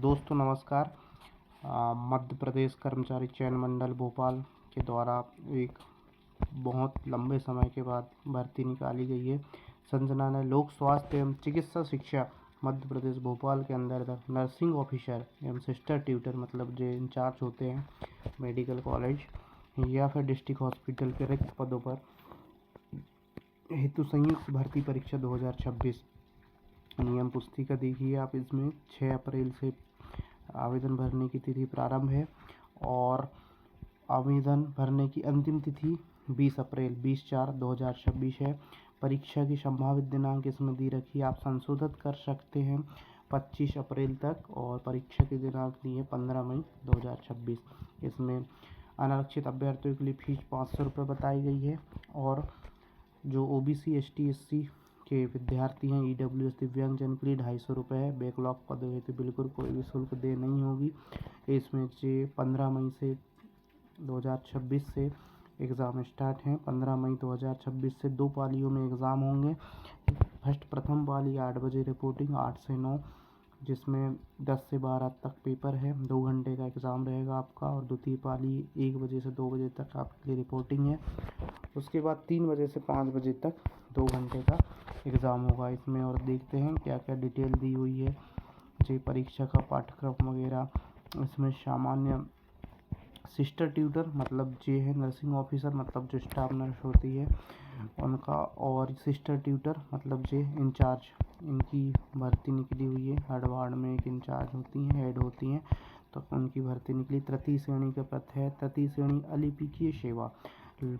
दोस्तों नमस्कार। मध्य प्रदेश कर्मचारी चयन मंडल भोपाल के द्वारा एक बहुत लंबे समय के बाद भर्ती निकाली गई है। संचालनालय लोक स्वास्थ्य एवं चिकित्सा शिक्षा मध्य प्रदेश भोपाल के अंतर्गत नर्सिंग ऑफिसर एवं सिस्टर ट्यूटर मतलब जो इंचार्ज होते हैं मेडिकल कॉलेज या फिर डिस्ट्रिक्ट हॉस्पिटल के रिक्त पदों पर हेतु संयुक्त भर्ती परीक्षा 2026 नियम पुस्तिका देखिए आप। इसमें 6 अप्रैल से आवेदन भरने की तिथि प्रारंभ है और आवेदन भरने की अंतिम तिथि 20 अप्रैल 20/4/2026 है। परीक्षा की संभावित दिनांक इसमें दी रखी है, आप संशोधित कर सकते हैं 25 अप्रैल तक और परीक्षा की दिनांक दी है 15 मई 2026। इसमें अनारक्षित अभ्यर्थियों के लिए फीस 500 रुपये बताई गई है और जो OBC ST SC के विद्यार्थी हैं EWS दिव्यांगजन के लिए 250 रुपये है। बैकलॉग पद है तो बिल्कुल कोई भी शुल्क दे नहीं होगी। इसमें से 15 मई से 2026 से एग्ज़ाम स्टार्ट हैं। 15 मई 2026 से 2 पालियों में एग्ज़ाम होंगे। प्रथम पाली 8 बजे रिपोर्टिंग 8 से 9, जिसमें 10 से 12 तक पेपर है। 2 घंटे का एग्ज़ाम रहेगा आपका और द्वितीय पाली 1 बजे से 2 बजे तक आपके लिए रिपोर्टिंग है। उसके बाद 3 बजे से 5 बजे तक 2 घंटे का एग्ज़ाम होगा इसमें। और देखते हैं क्या क्या डिटेल दी हुई है जी परीक्षा का पाठ्यक्रम वगैरह। इसमें सामान्य सिस्टर ट्यूटर मतलब जे है नर्सिंग ऑफिसर मतलब जो स्टाफ नर्स होती है उनका, और सिस्टर ट्यूटर मतलब जे इंचार्ज, इनकी भर्ती निकली हुई है। हर वार्ड में एक इंचार्ज होती हैं, हेड होती हैं, तो उनकी भर्ती निकली। तृतीय श्रेणी का पद है। तृतीय श्रेणी अलिपिकीय सेवा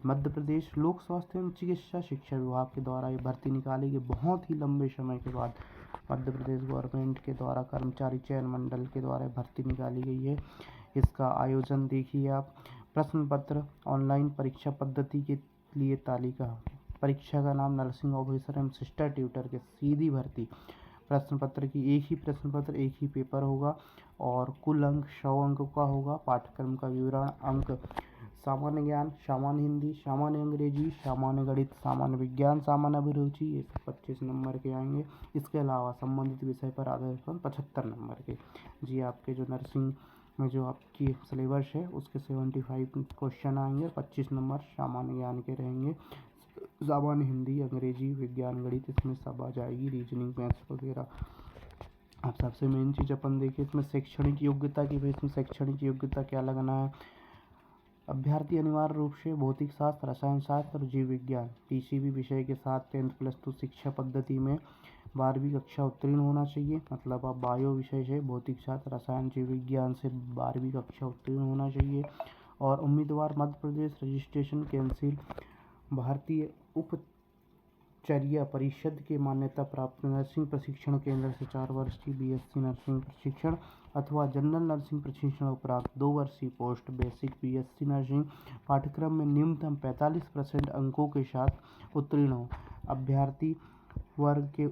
मध्य प्रदेश लोक स्वास्थ्य एवं चिकित्सा शिक्षा विभाग के द्वारा ये भर्ती निकाली गई। बहुत ही लंबे समय के बाद मध्य प्रदेश गवर्नमेंट के द्वारा कर्मचारी चयन मंडल के द्वारा भर्ती निकाली गई है। इसका आयोजन देखिए आप। प्रश्न पत्र ऑनलाइन परीक्षा पद्धति के लिए तालिका। परीक्षा का नाम नर्सिंग ऑफिसर एवं सिस्टर ट्यूटर के सीधी भर्ती। प्रश्न पत्र की एक ही प्रश्न पत्र एक ही पेपर होगा और कुल अंक 100 अंक का होगा। पाठ्यक्रम का विवरण अंक सामान्य ज्ञान, सामान्य हिंदी, सामान्य अंग्रेजी, सामान्य गणित, सामान्य विज्ञान, सामान्य अभिरुचि, ये 25 नंबर के आएंगे। इसके अलावा संबंधित विषय पर आधारित 75 नंबर के जी आपके जो नर्सिंग में जो आपकी सिलेबस है उसके 75 क्वेश्चन आएंगे। 25 नंबर सामान्य ज्ञान के रहेंगे। सामान्य हिंदी, अंग्रेजी, विज्ञान, गणित इसमें सब आ जाएगी, रीजनिंग, मैथ्स वगैरह। अब सबसे मेन चीज़ अपन देखिए इसमें शैक्षणिक योग्यता की। इसमें शैक्षणिक योग्यता क्या लगना है? अभ्यर्थी अनिवार्य रूप से भौतिक शास्त्र, रसायन शास्त्र और जीव विज्ञान PCB विषय के साथ 10th+2 शिक्षा पद्धति में 12वीं कक्षा उत्तीर्ण होना चाहिए। मतलब आप बायो विषय से भौतिक शास्त्र, रसायन, जीव विज्ञान से 12वीं कक्षा उत्तीर्ण होना चाहिए। और उम्मीदवार मध्य प्रदेश रजिस्ट्रेशन कैंसिल भारतीय उपचर्या परिषद के मान्यता प्राप्त नर्सिंग प्रशिक्षण केंद्र से 4 वर्ष की BSc नर्सिंग प्रशिक्षण अथवा जनरल नर्सिंग प्रशिक्षण उपरांत 2 वर्षीय पोस्ट बेसिक BSc नर्सिंग पाठ्यक्रम में न्यूनतम 45% अंकों के साथ उत्तीर्ण हो। अभ्यर्थी वर्ग के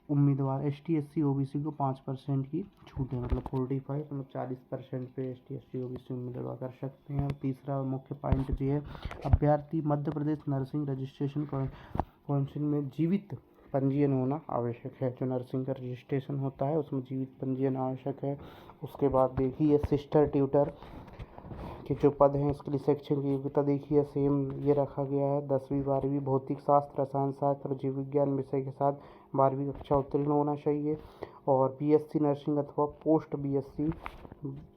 उम्मीदवार ST SC OBC को 5% की छूट है, मतलब 45 मतलब 40% पे ST SC OBC उम्मीदवार कर सकते हैं। और तीसरा मुख्य पॉइंट ये है, अभ्यर्थी Madhya Pradesh nursing registration council में जीवित पंजीयन होना आवश्यक है। जो नर्सिंग का रजिस्ट्रेशन होता है उसमें जीवित पंजीयन आवश्यक है। उसके बाद देखिए सिस्टर ट्यूटर के जो पद हैं इसके लिए शैक्षणिक योग्यता देखिए सेम ये रखा गया है। 10वीं 12वीं भौतिक शास्त्र, रसायन शास्त्र और जीव विज्ञान विषय के साथ 12वीं कक्षा उत्तीर्ण होना चाहिए और BSc नर्सिंग अथवा पोस्ट BSc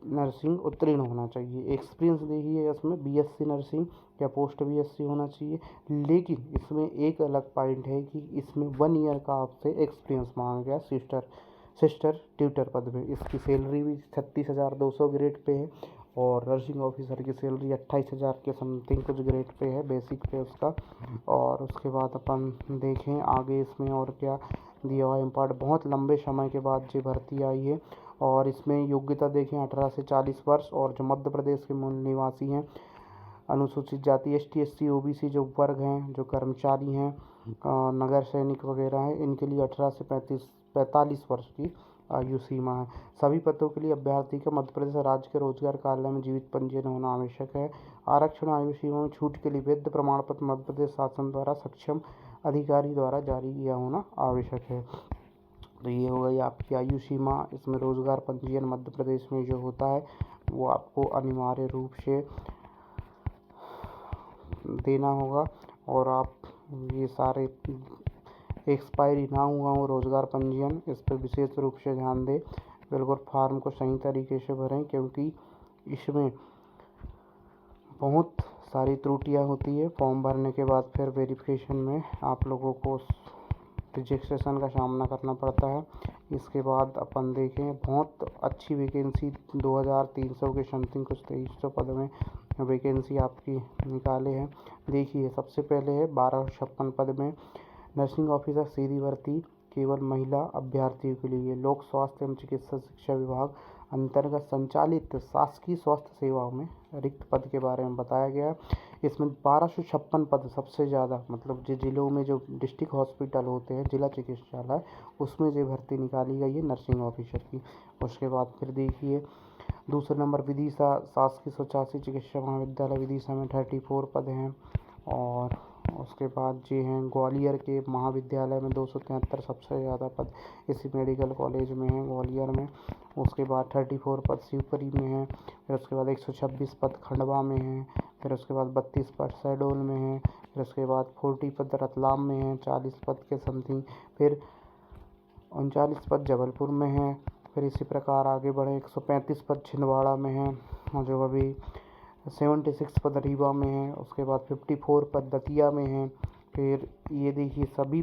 नर्सिंग उत्तीर्ण होना चाहिए। एक्सपीरियंस देखिए इसमें BSc नर्सिंग या पोस्ट BSc होना चाहिए। लेकिन इसमें एक अलग पॉइंट है कि इसमें 1 ईयर का आपसे एक्सपीरियंस मांगा गया सिस्टर ट्यूटर पद में। इसकी सैलरी भी 36,200 ग्रेड पे है और नर्सिंग ऑफिसर की सैलरी 28,000 के समथिंग कुछ ग्रेड पे है, बेसिक पे उसका। और उसके बाद अपन देखें आगे इसमें और क्या दिया हुआ इम्पार्ट। बहुत लंबे समय के बाद ये भर्ती आई है और इसमें योग्यता देखें 18 से 40 वर्ष और जो मध्य प्रदेश के मूल निवासी हैं, अनुसूचित जाति ST SC OBC जो वर्ग हैं, जो कर्मचारी हैं, नगर सैनिक वगैरह हैं, इनके लिए 18 से 45 वर्ष की आयु सीमा है। सभी पदों के लिए अभ्यर्थी का मध्य प्रदेश राज्य के रोजगार कार्यालय में जीवित पंजीयन होना आवश्यक है। आरक्षण आयु सीमा में छूट के लिए वैध प्रमाण पत्र मध्य प्रदेश शासन द्वारा सक्षम अधिकारी द्वारा जारी किया होना आवश्यक है। तो ये हो गई आपकी आयु सीमा। इसमें रोजगार पंजीयन मध्य प्रदेश में जो होता है वो आपको अनिवार्य रूप से देना होगा, और आप ये सारे एक्सपायरी ना हुआ हो रोजगार पंजीयन, इस पर विशेष रूप से ध्यान दें। बिल्कुल फॉर्म को सही तरीके से भरें, क्योंकि इसमें बहुत सारी त्रुटियां होती है। फॉर्म भरने के बाद फिर वेरिफिकेशन में आप लोगों को रिजेक्शन का सामना करना पड़ता है। इसके बाद अपन देखें, बहुत अच्छी वैकेंसी 2300 के समथिंग कुछ 2300 पद में वैकेंसी आपकी निकाले हैं। देखिए, सबसे पहले है 1256 पद में नर्सिंग ऑफिसर सीधी भर्ती केवल महिला अभ्यर्थियों के लिए। लोक स्वास्थ्य एवं चिकित्सा शिक्षा विभाग अंतर्गत संचालित शासकीय स्वास्थ्य सेवाओं में रिक्त पद के बारे में बताया गया है। इसमें 1256 पद सबसे ज़्यादा, मतलब जो जिलों में जो डिस्ट्रिक्ट हॉस्पिटल होते हैं, जिला चिकित्सालय, उसमें जो भर्ती निकाली गई है नर्सिंग ऑफिसर की। उसके बाद फिर देखिए, दूसरे नंबर विदिशा शासकीय स्वचासी चिकित्सा महाविद्यालय विदिशा में 34 पद हैं। और उसके बाद ये हैं ग्वालियर के महाविद्यालय में 273 सबसे ज़्यादा पद इसी मेडिकल कॉलेज में हैं ग्वालियर में। उसके बाद 34 पद शिवपुरी में हैं। फिर उसके बाद 126 पद खंडवा में हैं। फिर उसके बाद 32 पद शहडोल में हैं। फिर उसके बाद 40 पद रतलाम में हैं, 40 पद के समथिंग। फिर 39 पद जबलपुर में हैं। फिर इसी प्रकार आगे बढ़े, 135 पद छिंदवाड़ा में हैं, और जो अभी 76 पद रीवा में है। उसके बाद 54 पद दतिया में है। फिर ये देखिए, सभी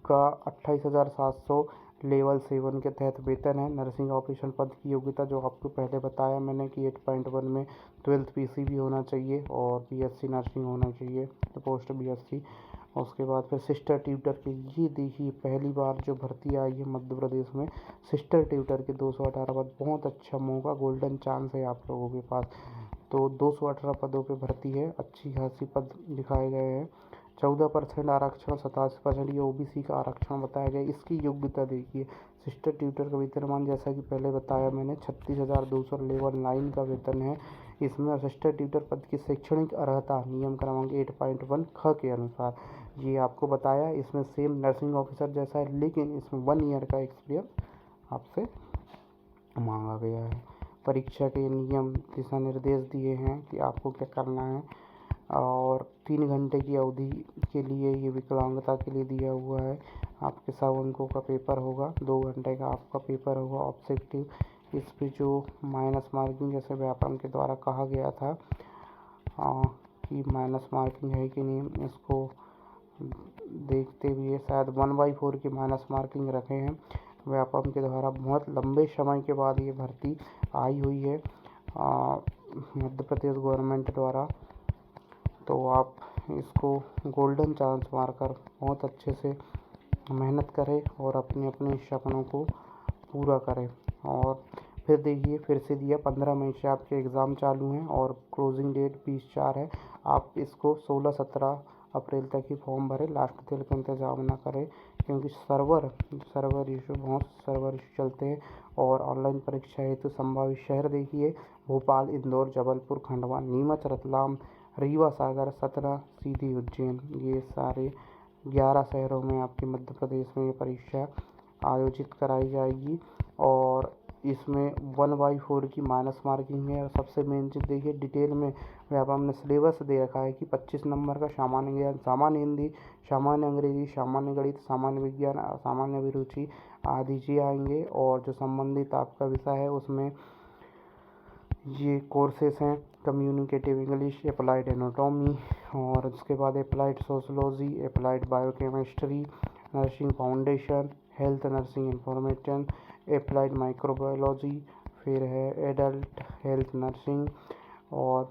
का 28,700 लेवल 7 के तहत वेतन है। नर्सिंग ऑफिसर पद की योग्यता जो आपको पहले बताया मैंने कि 8.1 में 12th PC भी होना चाहिए और BSc नर्सिंग होना चाहिए, तो पोस्ट BSc। उसके बाद फिर सिस्टर ट्यूटर की, ये देखिए पहली बार जो भर्ती आई है मध्य प्रदेश में, सिस्टर ट्यूटर के 218 पद। बहुत अच्छा मौका, गोल्डन चांस है आप लोगों के पास। तो 218 पदों पे भर्ती है, अच्छी खासी पद दिखाए गए हैं। 14% आरक्षण, 87% ये OBC का आरक्षण बताया गया। इसकी योग्यता देखिए, सिस्टर ट्यूटर का वेतनमान जैसा कि पहले बताया मैंने 36,200 लेवल 9 का वेतन है इसमें। सिस्टर ट्यूटर पद की शैक्षणिक अर्हता नियम क्रमांक 8.1 ख के अनुसार, ये आपको बताया। इसमें सेम नर्सिंग ऑफिसर जैसा है, लेकिन इसमें 1 ईयर का एक्सपीरियंस आपसे मांगा गया है। परीक्षा के नियम दिशा निर्देश दिए हैं कि आपको क्या करना है, और 3 घंटे की अवधि के लिए ये विकलांगता के लिए दिया हुआ है। आपके 100 अंकों का पेपर होगा, 2 घंटे का आपका पेपर होगा ऑब्जेक्टिव। इस पे जो माइनस मार्किंग जैसे व्यापम के द्वारा कहा गया था कि माइनस मार्किंग है कि नहीं, इसको देखते हुए शायद 1/4 की माइनस मार्किंग रखे हैं व्यापम के द्वारा। बहुत लंबे समय के बाद ये भर्ती आई हुई है मध्य प्रदेश गवर्नमेंट द्वारा। तो आप इसको गोल्डन चांस मारकर बहुत अच्छे से मेहनत करें और अपने अपने सपनों को पूरा करें। और फिर देखिए, फिर से दिया 15 मई से आपके एग्ज़ाम चालू हैं और क्लोजिंग डेट 20/4 है। आप इसको 16-17 अप्रैल तक ही फॉर्म भरें, लास्ट डेट का इंतज़ाम ना करें, क्योंकि सर्वर इशू, बहुत सर्वर इशू चलते हैं। और ऑनलाइन परीक्षा हेतु संभावित शहर देखिए, भोपाल, इंदौर, जबलपुर, खंडवा, नीमच, रतलाम, रीवा, सागर, सतना, सीधी, उज्जैन, ये सारे 11 शहरों में आपके मध्य प्रदेश में ये परीक्षा आयोजित कराई जाएगी। और इसमें 1/4 की माइनस मार्किंग है। और सबसे मेन चीज़ देखिए, डिटेल में व्यापम ने सिलेबस दे रखा है कि 25 नंबर का सामान्य ज्ञान, सामान्य हिंदी, सामान्य अंग्रेजी, सामान्य गणित, सामान्य विज्ञान, सामान्य अभिरुचि आदि जी आएंगे। और जो संबंधित आपका विषय है उसमें ये कोर्सेस हैं, कम्युनिकेटिव इंग्लिश, अप्लाइड एनाटॉमी, और उसके बाद applied sociology, applied biochemistry, nursing foundation, health nursing information, applied microbiology, फिर है एडल्ट हेल्थ नर्सिंग, और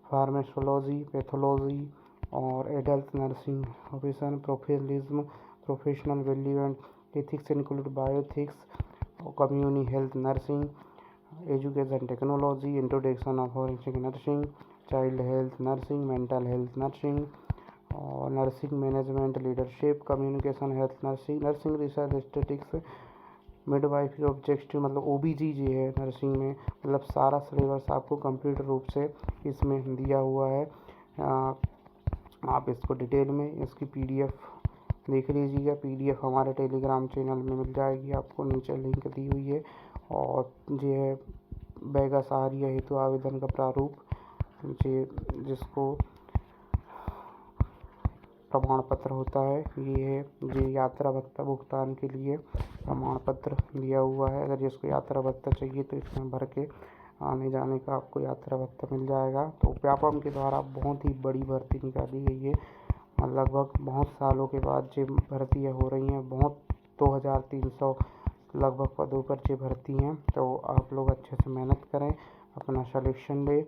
फार्माकोलॉजी, पैथोलॉजी, और adult nursing officer, professionalism, professional value and ethics include bioethics, community health nursing, education technology, introduction of forensic nursing, child health nursing, mental health nursing, और nursing management, leadership, communication health nursing, nursing research statics, midwifery objective, मतलब OBG जी है nursing में। मतलब सारा syllabus आपको complete रूप से इसमें दिया हुआ है। आप इसको डिटेल में इसकी PDF देख लीजिएगा। PDF हमारे टेलीग्राम चैनल में मिल जाएगी, आपको नीचे लिंक दी हुई है। और ये है बैगा सहारिया हेतु आवेदन का प्रारूप, जिसको प्रमाण पत्र होता है। ये यात्रा भत्ता भुगतान के लिए प्रमाण पत्र दिया हुआ है। अगर जिसको यात्रा भत्ता चाहिए तो इसमें भर के आने जाने का आपको यात्रा भत्ता मिल जाएगा। तो व्यापम के द्वारा बहुत ही बड़ी भर्ती निकाली गई है। लगभग बहुत सालों के बाद ये भर्तियाँ हो रही हैं। बहुत 2300 लगभग पदों पर ये भर्ती हैं। तो आप लोग अच्छे से मेहनत करें, अपना सलेक्शन लें।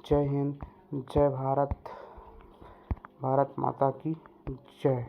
जय हिंद, जय भारत, भारत माता की जय।